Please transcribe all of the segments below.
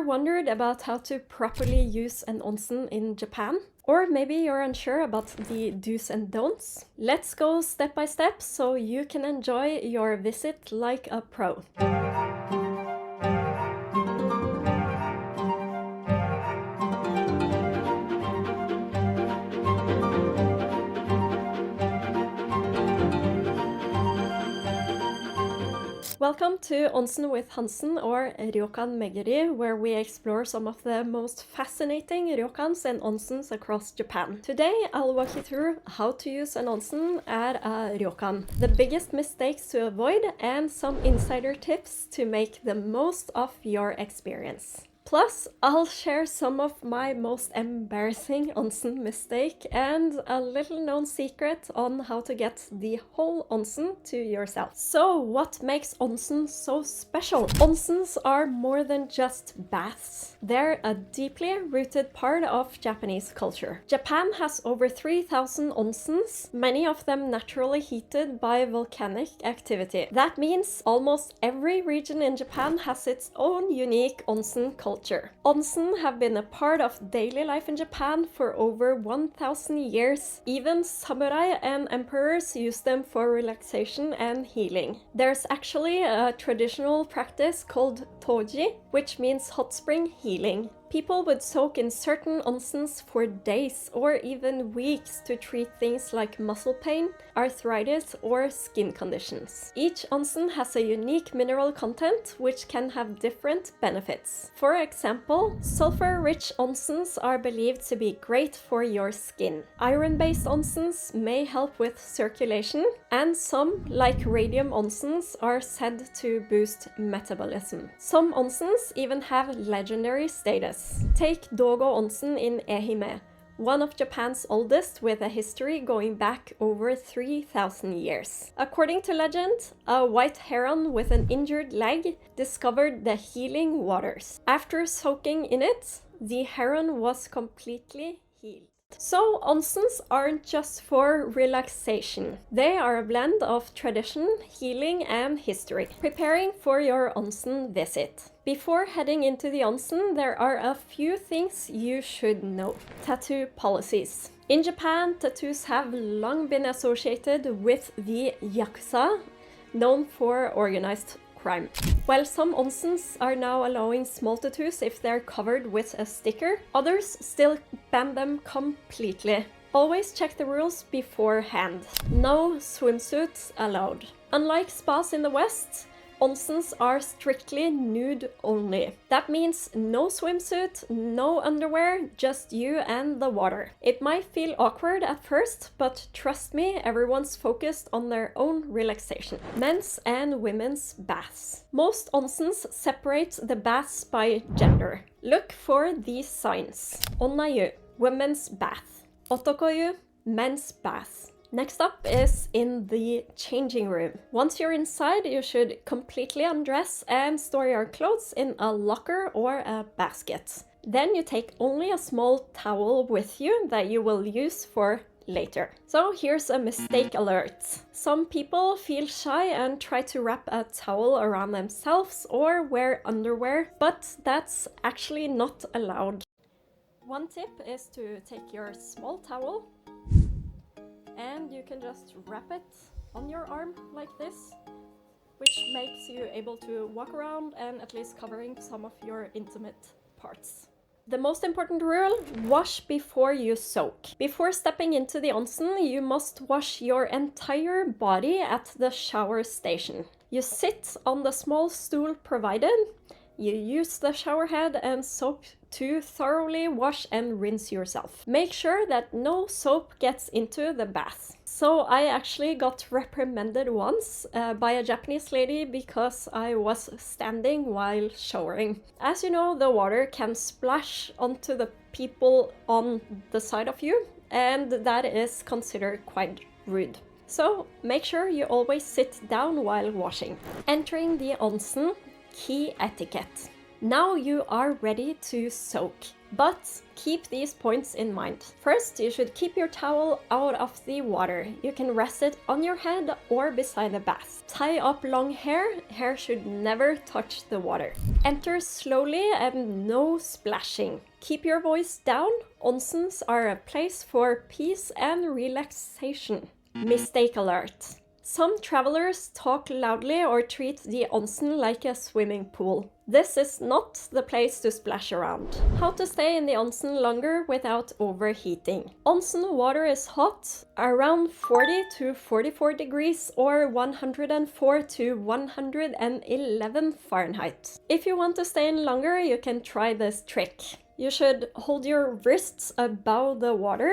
wondered about how to properly use an onsen in Japan? Or maybe you're unsure about the do's and don'ts? Let's go step by step so you can enjoy your visit like a pro. Welcome to Onsen with Hansen, or Ryokan Meguri, where we explore some of the most fascinating ryokans and onsens across Japan. Today I'll walk you through how to use an onsen at a ryokan, the biggest mistakes to avoid, and some insider tips to make the most of your experience. Plus, I'll share some of my most embarrassing onsen mistake and a little known secret on how to get the whole onsen to yourself. So, what makes onsen so special? Onsens are more than just baths. They're a deeply rooted part of Japanese culture. Japan has over 3,000 onsens, many of them naturally heated by volcanic activity. That means almost every region in Japan has its own unique onsen culture. Onsen have been a part of daily life in Japan for over 1,000 years. Even samurai and emperors use them for relaxation and healing. There's actually a traditional practice called toji, which means hot spring healing. People would soak in certain onsens for days or even weeks to treat things like muscle pain, arthritis, or skin conditions. Each onsen has a unique mineral content which can have different benefits. For example, sulfur-rich onsens are believed to be great for your skin. Iron-based onsens may help with circulation, and some, like radium onsens, are said to boost metabolism. Some onsens even have legendary status. Take Dogo Onsen in Ehime, one of Japan's oldest, with a history going back over 3,000 years. According to legend, a white heron with an injured leg discovered the healing waters. After soaking in it, the heron was completely healed. So, onsens aren't just for relaxation. They are a blend of tradition, healing, and history. Preparing for your onsen visit. Before heading into the onsen, there are a few things you should know. Tattoo policies. In Japan, tattoos have long been associated with the yakuza, known for organized crime. While some onsens are now allowing small tattoos if they're covered with a sticker, others still ban them completely. Always check the rules beforehand. No swimsuits allowed. Unlike spas in the West, onsens are strictly nude only. That means no swimsuit, no underwear, just you and the water. It might feel awkward at first, but trust me, everyone's focused on their own relaxation. Men's and women's baths. Most onsens separate the baths by gender. Look for these signs. Onnayu, women's bath. Otokoyu, men's bath. Next up is in the changing room. Once you're inside, you should completely undress and store your clothes in a locker or a basket. Then you take only a small towel with you that you will use for later. So here's a mistake alert. Some people feel shy and try to wrap a towel around themselves or wear underwear, but that's actually not allowed. One tip is to take your small towel and you can just wrap it on your arm like this, which makes you able to walk around and at least covering some of your intimate parts. The most important rule, wash before you soak. Before stepping into the onsen, you must wash your entire body at the shower station. You sit on the small stool provided. You use the shower head and soap to thoroughly wash and rinse yourself. Make sure that no soap gets into the bath. So I actually got reprimanded once by a Japanese lady because I was standing while showering. As you know, the water can splash onto the people on the side of you, and that is considered quite rude. So make sure you always sit down while washing. Entering the onsen. Key etiquette. Now you are ready to soak. But keep these points in mind. First, you should keep your towel out of the water. You can rest it on your head or beside the bath. Tie up long hair. Hair should never touch the water. Enter slowly and no splashing. Keep your voice down. Onsens are a place for peace and relaxation. Mistake alert. Some travelers talk loudly or treat the onsen like a swimming pool. This is not the place to splash around. How to stay in the onsen longer without overheating. Onsen water is hot, around 40 to 44 degrees or 104 to 111 Fahrenheit. If you want to stay in longer, you can try this trick. You should hold your wrists above the water.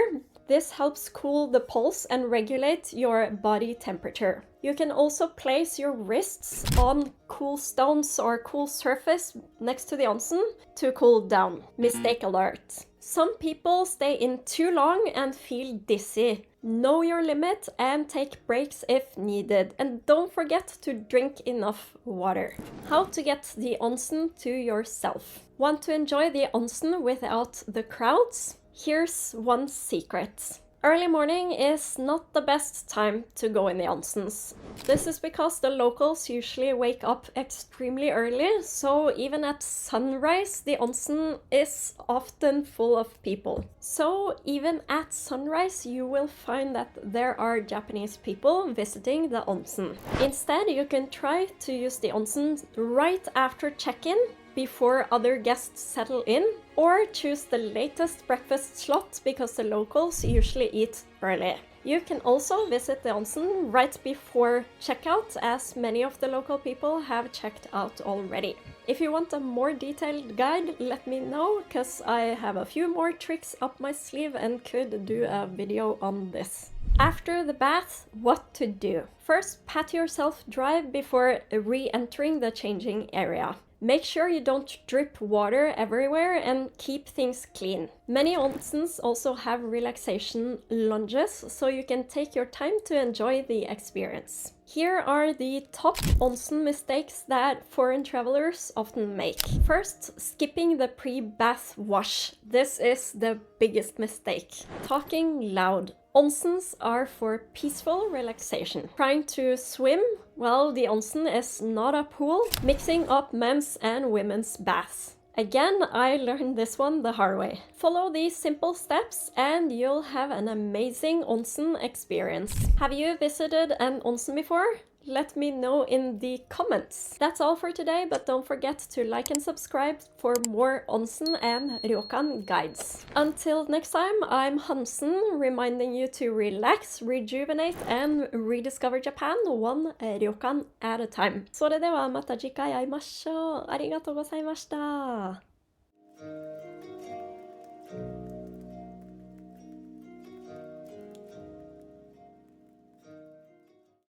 This helps cool the pulse and regulate your body temperature. You can also place your wrists on cool stones or cool surface next to the onsen to cool down. Mistake alert. Some people stay in too long and feel dizzy. Know your limit and take breaks if needed. And don't forget to drink enough water. How to get the onsen to yourself. Want to enjoy the onsen without the crowds? Here's one secret. Early morning is not the best time to go in the onsens. This is because the locals usually wake up extremely early, so even at sunrise the onsen is often full of people. So even at sunrise you will find that there are Japanese people visiting the onsen. Instead, you can try to use the onsen right after check-in, before other guests settle in, or choose the latest breakfast slot because the locals usually eat early. You can also visit the onsen right before checkout, as many of the local people have checked out already. If you want a more detailed guide, let me know, because I have a few more tricks up my sleeve and could do a video on this. After the bath, what to do? First, pat yourself dry before re-entering the changing area. Make sure you don't drip water everywhere and keep things clean. Many onsens also have relaxation lounges, so you can take your time to enjoy the experience. Here are the top onsen mistakes that foreign travelers often make. First, skipping the pre-bath wash. This is the biggest mistake. Talking loud. Onsens are for peaceful relaxation. Trying to swim? Well, the onsen is not a pool. Mixing up men's and women's baths. Again, I learned this one the hard way. Follow these simple steps and you'll have an amazing onsen experience. Have you visited an onsen before? Let me know in the comments. That's all for today, but don't forget to like and subscribe for more onsen and ryokan guides. Until next time, I'm Hansen, reminding you to relax, rejuvenate, and rediscover Japan one ryokan at a time. それではまた次回会いましょう。ありがとうございました。